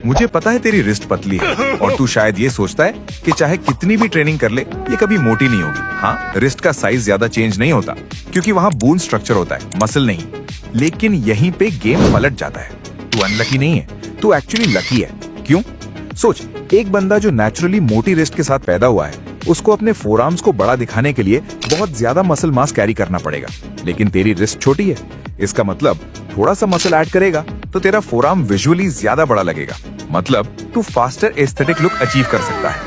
मुझे पता है तेरी रिस्ट पतली है और तू शायद ये सोचता है कि चाहे कितनी भी ट्रेनिंग कर ले ये कभी मोटी नहीं होगी। हाँ, रिस्ट का साइज ज्यादा चेंज नहीं होता क्योंकि वहाँ बोन स्ट्रक्चर होता है, मसल नहीं। लेकिन यहीं पे गेम पलट जाता है। तू अनलकी नहीं है, तू एक्चुअली लकी है। क्यों? सोच, एक बंदा जो नेचुरली मोटी रिस्ट के साथ पैदा हुआ है, उसको अपने फोरआर्म्स को बड़ा दिखाने के लिए बहुत ज्यादा मसल मास कैरी करना पड़ेगा। लेकिन तेरी रिस्ट छोटी है, इसका मतलब थोड़ा सा मसल ऐड करेगा तो तेरा फोरआर्म विजुअली ज्यादा बड़ा लगेगा। मतलब तू फास्टर एस्थेटिक लुक अचीव कर सकता है।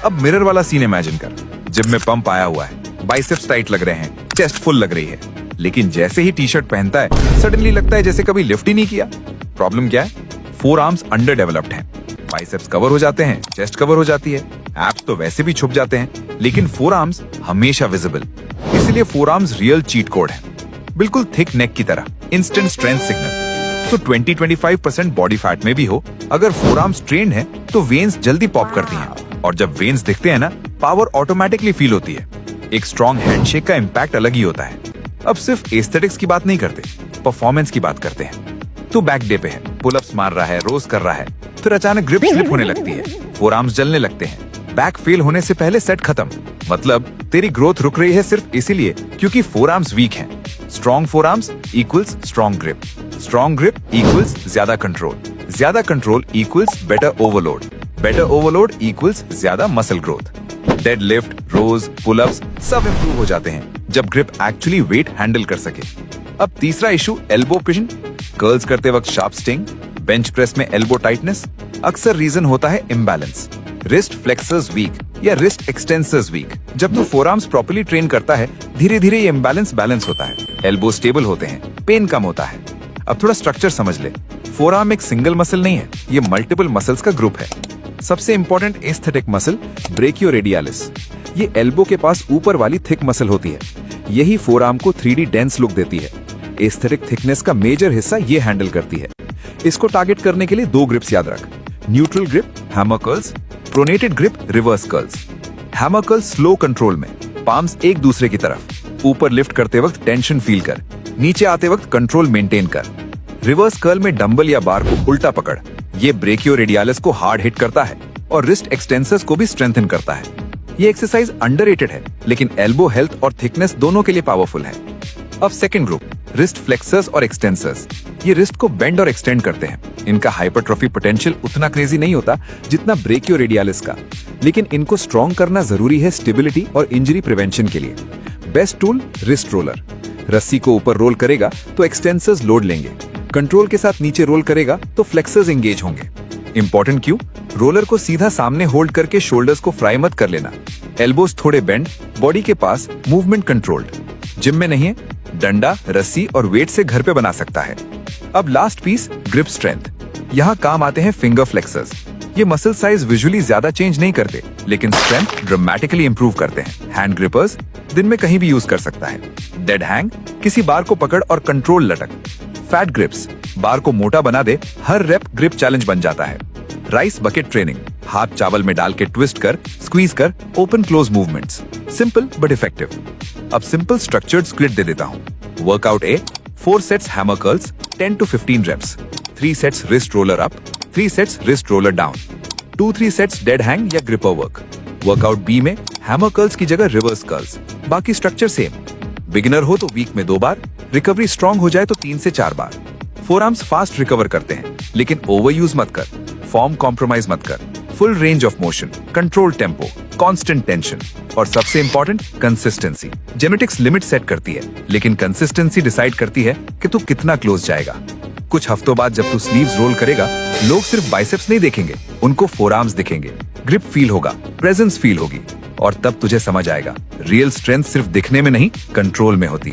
अब मिरर वाला सीन इमेजिन कर। जिम में पंप आया हुआ है, बाइसेप्स टाइट लग रहे हैं, चेस्ट फुल लग रही है, लेकिन जैसे ही टी शर्ट पहनता है सडनली लगता है जैसे कभी लिफ्ट ही नहीं किया। प्रॉब्लम क्या है? फोरआर्म्स अंडर डेवलप्ड हैं। बाइसेप्स कवर हो जाते हैं, चेस्ट कवर हो जाती है, एब्स तो वैसे भी छुप जाते हैं, लेकिन फोरआर्म्स हमेशा विजिबल। इसलिए फोरआर्म्स रियल चीट कोड है, बिल्कुल थिक नेक की तरह, इंस्टेंट स्ट्रेंथ सिग्नल। तो 20-25% बॉडी फैट में भी हो, अगर फोरआर्म्स ट्रेन्ड है तो वेन्स जल्दी पॉप करती हैं, और जब वेन्स दिखते हैं ना, पावर ऑटोमेटिकली फील होती है। एक स्ट्रॉन्ग हैंडशेक का इम्पैक्ट अलग ही होता है। अब सिर्फ एस्थेटिक्स की बात नहीं करते, परफॉर्मेंस की बात करते हैं। तू बैक डे पे है, पुलअप्स मार रहा है, रोज कर रहा है, फिर अचानक ग्रिप स्लिप होने लगती है, फोरआर्म्स जलने लगते हैं, बैक फेल होने से पहले सेट खत्म। मतलब तेरी ग्रोथ रुक रही है सिर्फ इसीलिए क्योंकि फोरआर्म्स वीक हैं। Strong forearms equals strong grip, strong grip equals ज्यादा control equals better overload equals ज्यादा muscle growth. Dead lift, rows, pullups सब इंप्रूव हो जाते हैं जब ग्रिप एक्चुअली वेट हैंडल कर सके। अब तीसरा इशू, एल्बो पिजन। कर्ल्स करते वक्त शार्प स्टिंग, बेंच प्रेस में एल्बो टाइटनेस। अक्सर रीजन होता है इम्बैलेंस, रिस्ट फ्लेक्सर्स वीक या रिस्ट एक्सटेंसर्स वीक। जब तू फोरआर्म्स प्रॉपर्ली ट्रेन करता है, धीरे धीरे ये इम्बैलेंस बैलेंस होता है, एल्बो स्टेबल होते हैं, पेन कम होता है। अब थोड़ा स्ट्रक्चर समझ ले। फोरआर्म एक सिंगल मसल नहीं है, ये मल्टीपल मसल्स का ग्रुप है। सबसे इंपॉर्टेंट एस्थेटिक मसल ब्रेकियोरेडियालिस, ये एल्बो के पास ऊपर वाली थिक मसल होती है। यही फोरआर्म को 3D डेंस लुक देती है। एस्थेटिक थिकनेस का मेजर हिस्सा ये हैंडल करती है। इसको टारगेट करने के लिए 2 ग्रिप्स याद रख, neutral grip hammer curls, pronated grip reverse curls. Hammer curls slow control में, पाम्स एक दूसरे की तरफ, ऊपर लिफ्ट करते वक्त टेंशन फील कर, नीचे आते वक्त कंट्रोल मेंटेन कर। रिवर्स कर्ल में डंबल या बार को उल्टा पकड़, ये ब्रेकियोरेडियालिस को हार्ड हिट करता है और रिस्ट एक्सटेंसर्स को भी स्ट्रेंथन करता है। ये एक्सरसाइज अंडररेटेड है, लेकिन एल्बो हेल्थ और थिकनेस दोनों के लिए पावरफुल है। अब सेकंड ग्रुप, रिस्ट फ्लेक्सर्स और एक्सटेंसर्स। ये रिस्ट को बेंड और एक्सटेंड करते हैं। इनका हाइपरट्रॉफी पोटेंशियल उतना क्रेजी नहीं होता जितना ब्रेकियोरेडियालिस का, लेकिन इनको स्ट्रॉन्ग करना जरूरी है स्टेबिलिटी और इंजरी प्रिवेंशन के लिए। Best tool, wrist roller. रस्सी को ऊपर रोल करेगा तो एक्सटेंसर्स लोड लेंगे, कंट्रोल के साथ नीचे रोल करेगा तो फ्लेक्सर्स एंगेज होंगे। इंपॉर्टेंट क्यों? रोलर को सीधा सामने होल्ड करके शोल्डर्स को फ्राई मत कर लेना। एल्बोस थोड़े बेंड, बॉडी के पास मूवमेंट कंट्रोल्ड। जिम में नहीं है, डंडा, रस्सी और वेट से घर पे बना सकता है। अब लास्ट पीस, ग्रिप स्ट्रेंथ। यहाँ काम आते हैं फिंगर फ्लेक्सर्स। ये मसल साइज विजुअली ज्यादा चेंज नहीं करते, लेकिन स्ट्रेंथ ड्रामेटिकली इंप्रूव करते हैं। हैंड ग्रिपर्स दिन में कहीं भी यूज कर सकता है। डेड हैंग, किसी बार को पकड़ और कंट्रोल लटक। फैट ग्रिप्स, बार को मोटा बना दे, हर रेप ग्रिप चैलेंज बन जाता है। राइस बकेट ट्रेनिंग, हाथ चावल में डाल के ट्विस्ट कर, स्क्वीज कर, open close movements. Simple but effective. अब सिंपल स्ट्रक्चर्ड स्प्लिट दे देता हूँ। Workout A, 4 sets hammer curls, 10 to 15 reps, 3 sets wrist roller up, 3 sets wrist roller down, 2-3 sets dead hang या gripper work। वर्कआउट बी में hammer curls की जगह reverse curls, बाकी structure same. Beginner हो तो week में 2 बार, रिकवरी स्ट्रॉन्ग हो जाए तो 3 से 4 बार। फोरआर्म्स फास्ट रिकवर करते हैं, लेकिन ओवरयूज मत कर, फॉर्म कॉम्प्रोमाइज मत कर। Full range of motion, control tempo, constant tension और सबसे important consistency. Genetics limit set करती है, लेकिन कंसिस्टेंसी डिसाइड करती है कि तू कितना क्लोज जाएगा। कुछ हफ्तों बाद जब तू स्लीव्स रोल करेगा, लोग सिर्फ बाइसेप्स नहीं देखेंगे, उनको फोरआर्म्स दिखेंगे, ग्रिप फील होगा, प्रेजेंस फील होगी, और तब तुझे समझ आएगा रियल स्ट्रेंथ सिर्फ दिखने में नहीं, कंट्रोल में होती है।